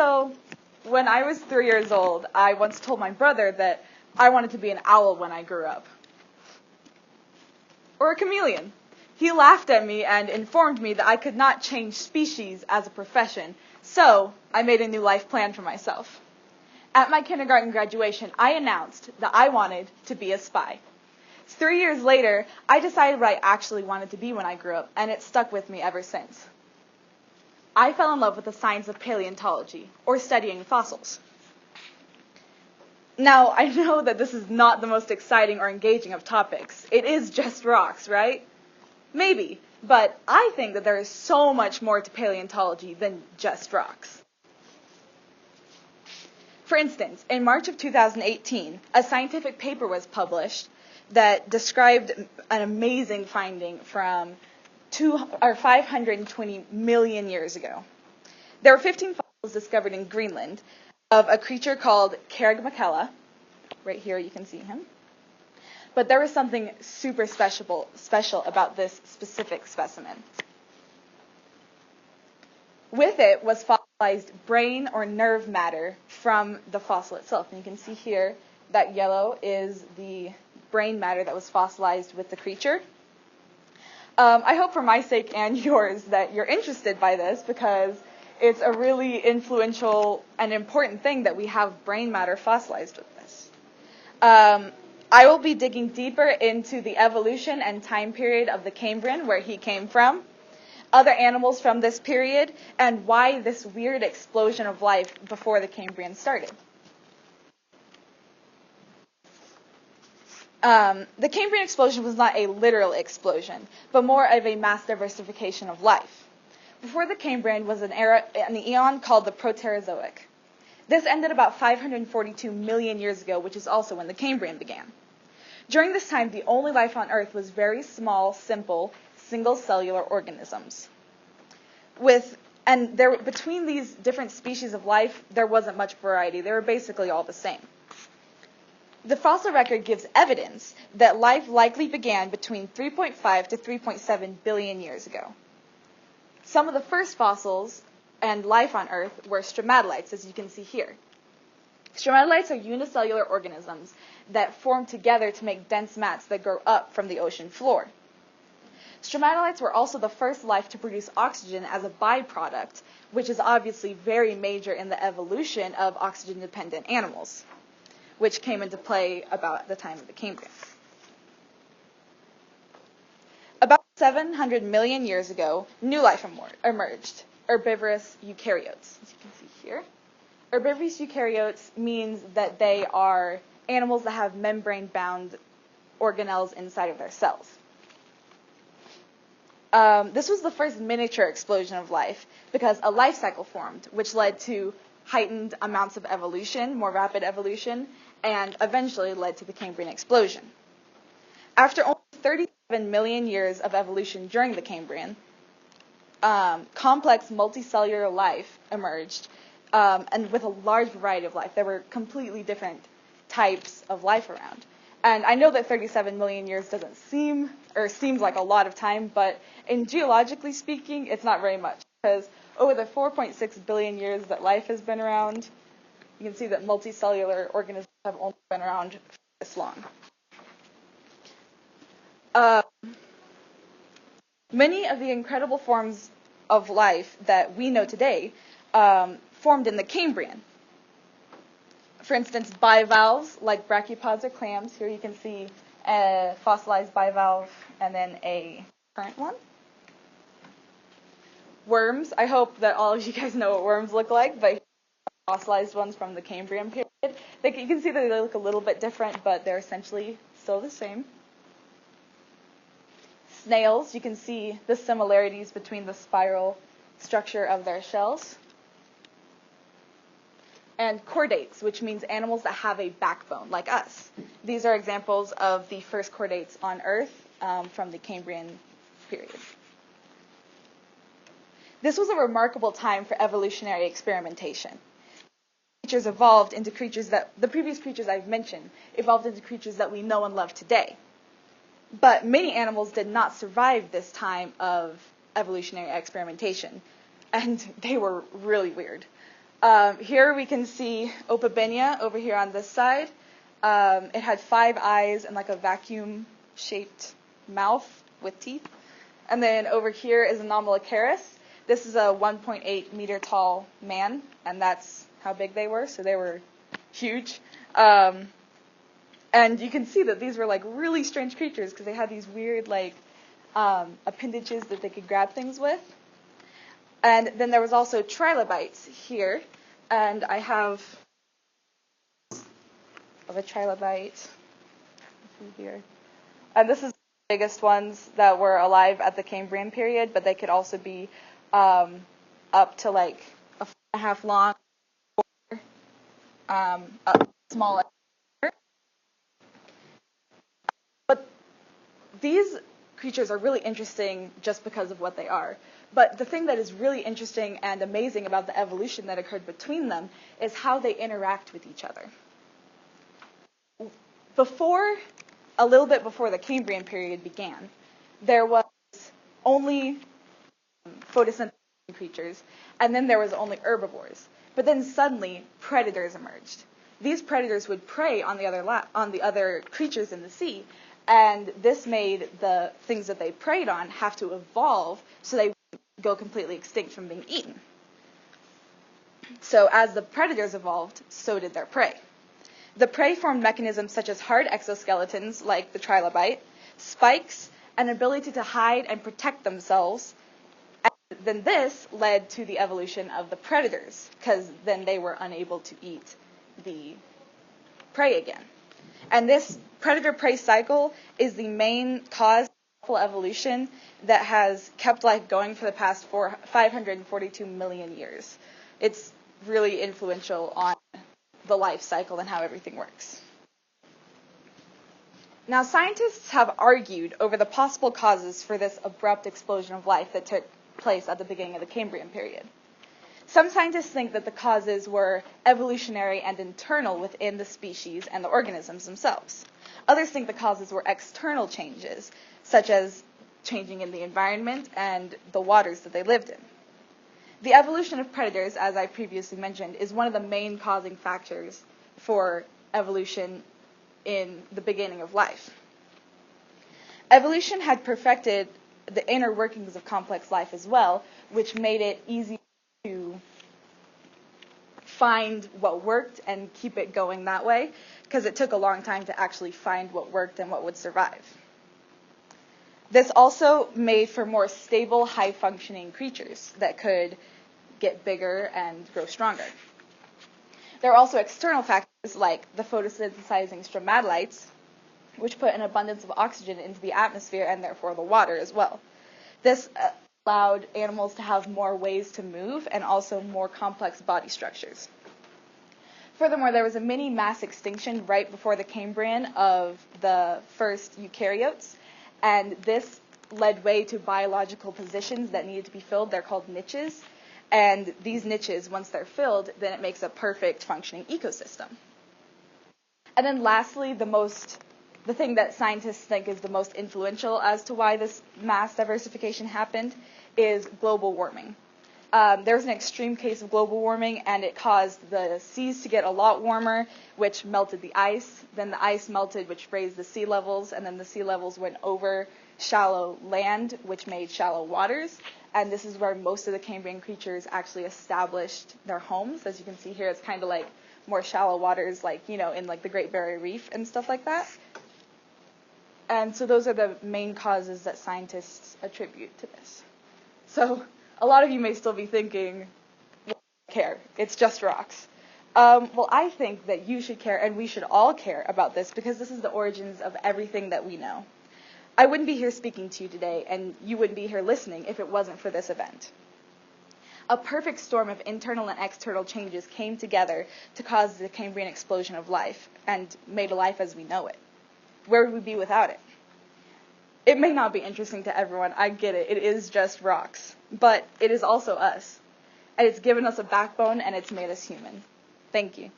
So, when I was 3 years old, I once told my brother that I wanted to be an owl when I grew up. Or a chameleon. He laughed at me and informed me that I could not change species as a profession, so I made a new life plan for myself. At my kindergarten graduation, I announced that I wanted to be a spy. 3 years later, I decided what I actually wanted to be when I grew up, and it stuck with me ever since. I fell in love with the science of paleontology, or studying fossils. Now, I know that this is not the most exciting or engaging of topics. It is just rocks, right? Maybe, but I think that there is so much more to paleontology than just rocks. For instance, in March of 2018, a scientific paper was published that described an amazing finding from 520 million years ago. There were 15 fossils discovered in Greenland of a creature called Carrigmacella. Right here you can see him. But there was something super special about this specific specimen. With it was fossilized brain or nerve matter from the fossil itself. And you can see here that yellow is the brain matter that was fossilized with the creature. I hope for my sake and yours that you're interested by this, because it's a really influential and important thing that we have brain matter fossilized with this. I will be digging deeper into the evolution and time period of the Cambrian, where he came from, other animals from this period, and why this weird explosion of life before the Cambrian started. The Cambrian explosion was not a literal explosion, but more of a mass diversification of life. Before the Cambrian was an eon called the Proterozoic. This ended about 542 million years ago, which is also when the Cambrian began. During this time, the only life on Earth was very small, simple, single-cellular organisms. Between these different species of life, there wasn't much variety. They were basically all the same. The fossil record gives evidence that life likely began between 3.5 to 3.7 billion years ago. Some of the first fossils and life on Earth were stromatolites, as you can see here. Stromatolites are unicellular organisms that form together to make dense mats that grow up from the ocean floor. Stromatolites were also the first life to produce oxygen as a byproduct, which is obviously very major in the evolution of oxygen-dependent animals, which came into play about the time of the Cambrian. About 700 million years ago, new life emerged, herbivorous eukaryotes, as you can see here. Herbivorous eukaryotes means that they are animals that have membrane-bound organelles inside of their cells. This was the first miniature explosion of life because a life cycle formed, which led to heightened amounts of evolution, more rapid evolution, and eventually led to the Cambrian explosion. After only 37 million years of evolution during the Cambrian, complex multicellular life emerged, and with a large variety of life. There were completely different types of life around. And I know that 37 million years doesn't seems like a lot of time, but in geologically speaking, it's not very much, because over the 4.6 billion years that life has been around, you can see that multicellular organisms have only been around for this long. Many of the incredible forms of life that we know today formed in the Cambrian. For instance, bivalves like brachiopods or clams. Here you can see a fossilized bivalve and then a current one. Worms. I hope that all of you guys know what worms look like, but fossilized ones from the Cambrian period. You can see that they look a little bit different, but they're essentially still the same. Snails, you can see the similarities between the spiral structure of their shells. And chordates, which means animals that have a backbone, like us. These are examples of the first chordates on Earth from the Cambrian period. This was a remarkable time for evolutionary experimentation. Creatures evolved into creatures the previous creatures I've mentioned evolved into creatures that we know and love today. But many animals did not survive this time of evolutionary experimentation, and they were really weird. Here we can see Opabenia over here on this side. It had 5 eyes and like a vacuum-shaped mouth with teeth. And then over here is Anomalocaris. This is a 1.8 meter tall man, and that's how big they were, so they were huge. And you can see that these were like really strange creatures because they had these weird like appendages that they could grab things with. And then there was also trilobites here, and I have of a trilobite here. And this is the biggest ones that were alive at the Cambrian period, but they could also be up to like a foot and a half long, or up small. But these creatures are really interesting just because of what they are. But the thing that is really interesting and amazing about the evolution that occurred between them is how they interact with each other. A little bit before the Cambrian period began, there was only photosynthetic creatures, and then there was only herbivores. But then suddenly, predators emerged. These predators would prey on the other creatures in the sea, and this made the things that they preyed on have to evolve so they would go completely extinct from being eaten. So as the predators evolved, so did their prey. The prey formed mechanisms such as hard exoskeletons, like the trilobite, spikes, an ability to hide and protect themselves. And then this led to the evolution of the predators, because then they were unable to eat the prey again. And this predator-prey cycle is the main cause of evolution that has kept life going for the past 542 million years. It's really influential on the life cycle and how everything works. Now, scientists have argued over the possible causes for this abrupt explosion of life that took place at the beginning of the Cambrian period. Some scientists think that the causes were evolutionary and internal within the species and the organisms themselves. Others think the causes were external changes, such as changing in the environment and the waters that they lived in. The evolution of predators, as I previously mentioned, is one of the main causing factors for evolution in the beginning of life. Evolution had perfected the inner workings of complex life as well, which made it easy to find what worked and keep it going that way, because it took a long time to actually find what worked and what would survive. This also made for more stable, high-functioning creatures that could get bigger and grow stronger. There are also external factors like the photosynthesizing stromatolites, which put an abundance of oxygen into the atmosphere and therefore the water as well. This allowed animals to have more ways to move and also more complex body structures. Furthermore, there was a mini mass extinction right before the Cambrian of the first eukaryotes, and this led way to biological positions that needed to be filled. They're called niches. And these niches, once they're filled, then it makes a perfect functioning ecosystem. And then lastly, the thing that scientists think is the most influential as to why this mass diversification happened is global warming. There was an extreme case of global warming, and it caused the seas to get a lot warmer, which melted the ice. Then the ice melted, which raised the sea levels, and then the sea levels went over shallow land, which made shallow waters. And this is where most of the Cambrian creatures actually established their homes. As you can see here, it's kind of like more shallow waters, like, in like the Great Barrier Reef and stuff like that. And so those are the main causes that scientists attribute to this. So a lot of you may still be thinking, well, I don't care. It's just rocks. Well, I think that you should care, and we should all care about this, because this is the origins of everything that we know. I wouldn't be here speaking to you today, and you wouldn't be here listening if it wasn't for this event. A perfect storm of internal and external changes came together to cause the Cambrian explosion of life and made life as we know it. Where would we be without it? It may not be interesting to everyone, I get it. It is just rocks. But it is also us. And it's given us a backbone, and it's made us human. Thank you.